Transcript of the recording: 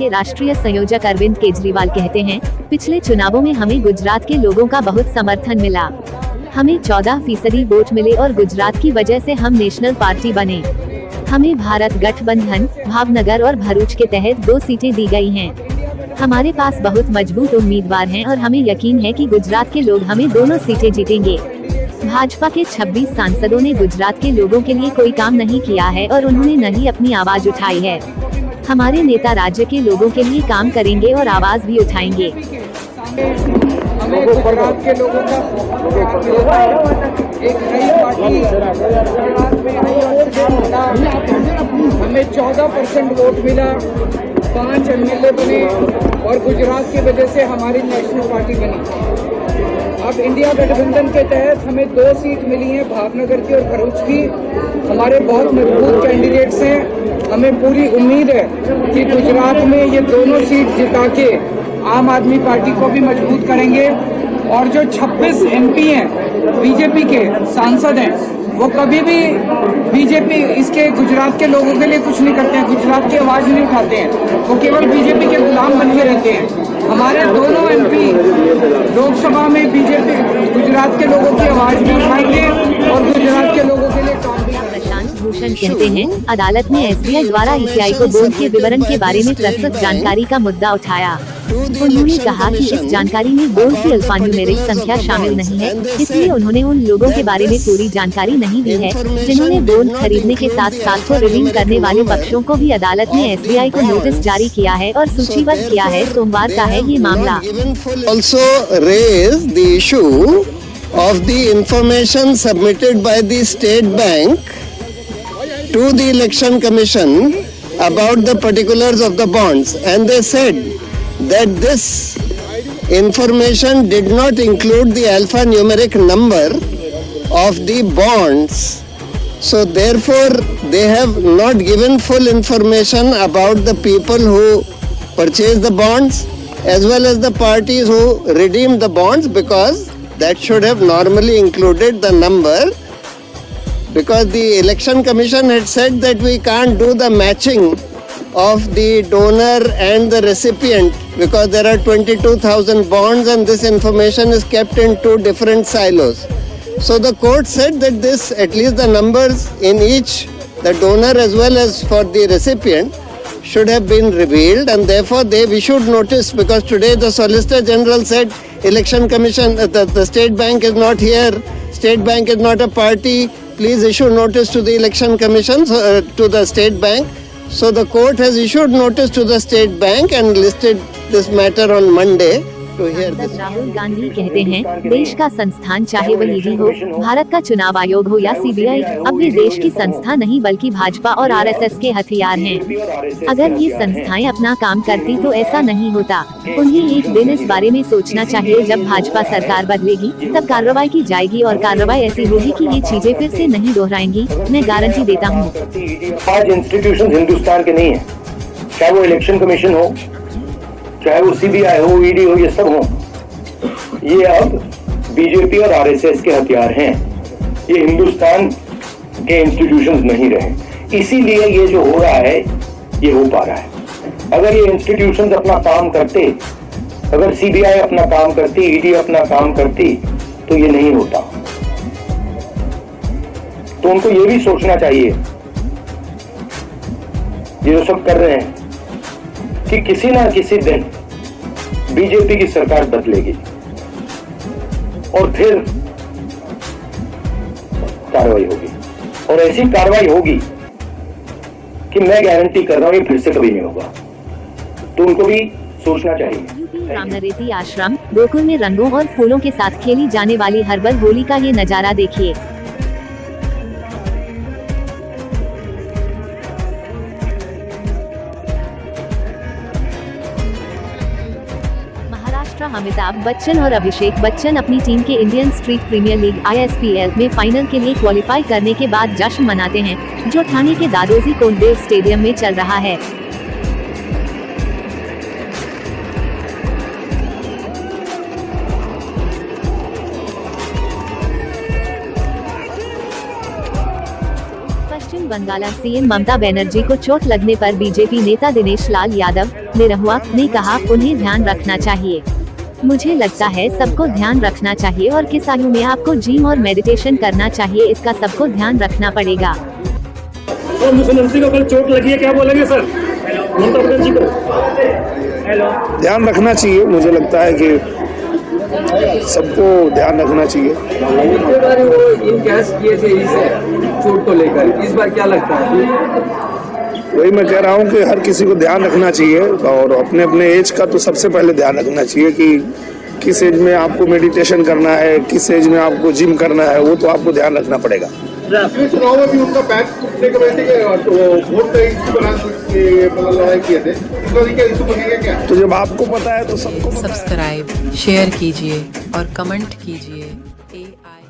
के राष्ट्रीय संयोजक अरविंद केजरीवाल कहते हैं, पिछले चुनावों में हमें गुजरात के लोगों का बहुत समर्थन मिला। हमें 14% वोट मिले और गुजरात की वजह से हम नेशनल पार्टी बने। हमें भारत गठबंधन, भावनगर और भरूच के तहत 2 सीटें दी गई हैं। हमारे पास बहुत मजबूत उम्मीदवार हैं और हमें यकीन है कि गुजरात के लोग हमें दोनों सीटें जीतेंगे। भाजपा के 26 सांसदों ने गुजरात के लोगों के लिए कोई काम नहीं किया है और उन्होंने न ही अपनी आवाज उठाई है। हमारे नेता राज्य के लोगों के लिए काम करेंगे और आवाज भी उठाएंगे। हमें गुजरात के लोगों का एक नई पार्टी हमें 14% वोट मिला, 5 MLA बने और गुजरात की वजह से हमारी नेशनल पार्टी बनी। अब इंडिया गठबंधन के तहत हमें 2 सीट मिली हैं, भावनगर की और भरूच की। हमारे बहुत मजबूत कैंडिडेट्स हैं। हमें पूरी उम्मीद है कि गुजरात में ये दोनों सीट जिता के आम आदमी पार्टी को भी मजबूत करेंगे। और जो 26 MP हैं बीजेपी के सांसद हैं, वो कभी भी बीजेपी इसके गुजरात के लोगों के लिए कुछ नहीं करते हैं, गुजरात की आवाज़ नहीं उठाते हैं। वो केवल बीजेपी के गुलाम बन के रहते हैं। हमारे दोनों MP लोकसभा में बीजेपी गुजरात के लोगों की आवाज़ भी उठाएंगे और गुजरात के लोगों के लिए काम भी। प्रशांत भूषण कहते हैं, अदालत ने SBI द्वारा ECI को बोर्ड के विवरण के बारे में प्रस्तुत जानकारी का मुद्दा उठाया। उन्होंने कहा कि इस जानकारी में बोर्ड की अल्फान्यूमेरिक संख्या शामिल नहीं है, इसलिए उन्होंने उन लोगों के बारे में पूरी जानकारी नहीं दी है जिन्होंने बोर्ड खरीदने के साथ साथ को रिडीम करने वाले पक्षों को भी अदालत ने SBI को नोटिस जारी किया है और सूचीबद्ध किया है। सोमवार का है ये मामला। Also raise the issue of the information submitted by the State Bank to the Election Commission about the particulars of the bonds, and they said that this information did not include the alphanumeric number of the bonds, so therefore they have not given full information about the people who purchased the bonds as well as the parties who redeemed the bonds, because that should have normally included the number, because the Election Commission had said that we can't do the matching of the donor and the recipient because there are 22,000 bonds and this information is kept in 2 different silos. So the court said that this, at least the numbers in each, the donor as well as for the recipient, should have been revealed, and therefore they issued notice, because today the Solicitor General said Election Commission, the State Bank is not here, State Bank is not a party, please issue notice to the Election Commission, to the State Bank. So the court has issued notice to the State Bank and listed this matter on Monday to hear this. Rahul Gandhi कहते हैं, देश का संस्थान चाहे वह ED हो, भारत का चुनाव आयोग हो या CBI, अब ये देश की संस्था नहीं बल्कि भाजपा और RSS के हथियार हैं। अगर ये संस्थाएं अपना काम करती तो ऐसा नहीं होता। उन्हें एक दिन इस बारे में सोचना चाहिए, जब भाजपा सरकार बदलेगी तब कार्रवाई की जाएगी और कार्रवाई ऐसी होगी कि ये चीजें फिर से नहीं दोहराएंगी, मैं गारंटी देता हूँ। आज इंस्टीट्यूशन हिंदुस्तान के नहीं है, चाहे वो इलेक्शन कमीशन हो, चाहे वो CBI हो, ED हो, ये सब हो, ये अब बीजेपी और RSS के हथियार हैं। ये हिंदुस्तान के इंस्टीट्यूशंस नहीं रहे, इसीलिए ये जो हो रहा है ये हो पा रहा है। अगर ये इंस्टीट्यूशंस अपना काम करते, अगर CBI अपना काम करती, ED अपना काम करती, तो ये नहीं होता। तो उनको ये भी सोचना चाहिए, ये जो सब कर रहे हैं, कि किसी ना किसी दिन बीजेपी की सरकार बदलेगी और फिर कार्रवाई होगी, और ऐसी कार्रवाई होगी कि मैं गारंटी कर रहा हूं ये फिर से कभी नहीं होगा। तो उनको भी सोचना चाहिए। रामनरेती आश्रम गोकुल में रंगों और फूलों के साथ खेली जाने वाली हर्बल होली का ये नजारा देखिए। अमिताभ बच्चन और अभिषेक बच्चन अपनी टीम के Indian Street Premier League ISPL में फाइनल के लिए क्वालिफाई करने के बाद जश्न मनाते हैं, जो ठाणे के दादोजी कोंडदेव स्टेडियम में चल रहा है। पश्चिम बंगाला सीएम ममता बनर्जी को चोट लगने पर बीजेपी नेता दिनेश लाल यादव निरहुआ ने कहा, उन्हें ध्यान रखना चाहिए। मुझे लगता है सबको ध्यान रखना चाहिए और किस आयु में आपको जिम और मेडिटेशन करना चाहिए, इसका सबको ध्यान रखना पड़ेगा। सर, मुख्यमंत्री को कल चोट लगी है, क्या बोलेंगे सर ममता बनर्जी को? ध्यान रखना चाहिए। मुझे लगता है कि सबको ध्यान रखना चाहिए। पिछले बार वो इनकैश किए थे इस चोट को लेकर, इस बार क्या लगता है? वही मैं कह रहा हूँ कि हर किसी को ध्यान रखना चाहिए और अपने अपने एज का तो सबसे पहले ध्यान रखना चाहिए कि किस एज में आपको मेडिटेशन करना है, किस एज में आपको जिम करना है, वो तो आपको ध्यान रखना पड़ेगा। चुनाव में भी उनका बैक टूटने के वजह से तो वोट का इशू बना के लड़ाई किए थे, इस बार क्या इशू बनेगा क्या? तो जब आपको पता है तो सबको सब्सक्राइब शेयर कीजिए और कमेंट कीजिए। AI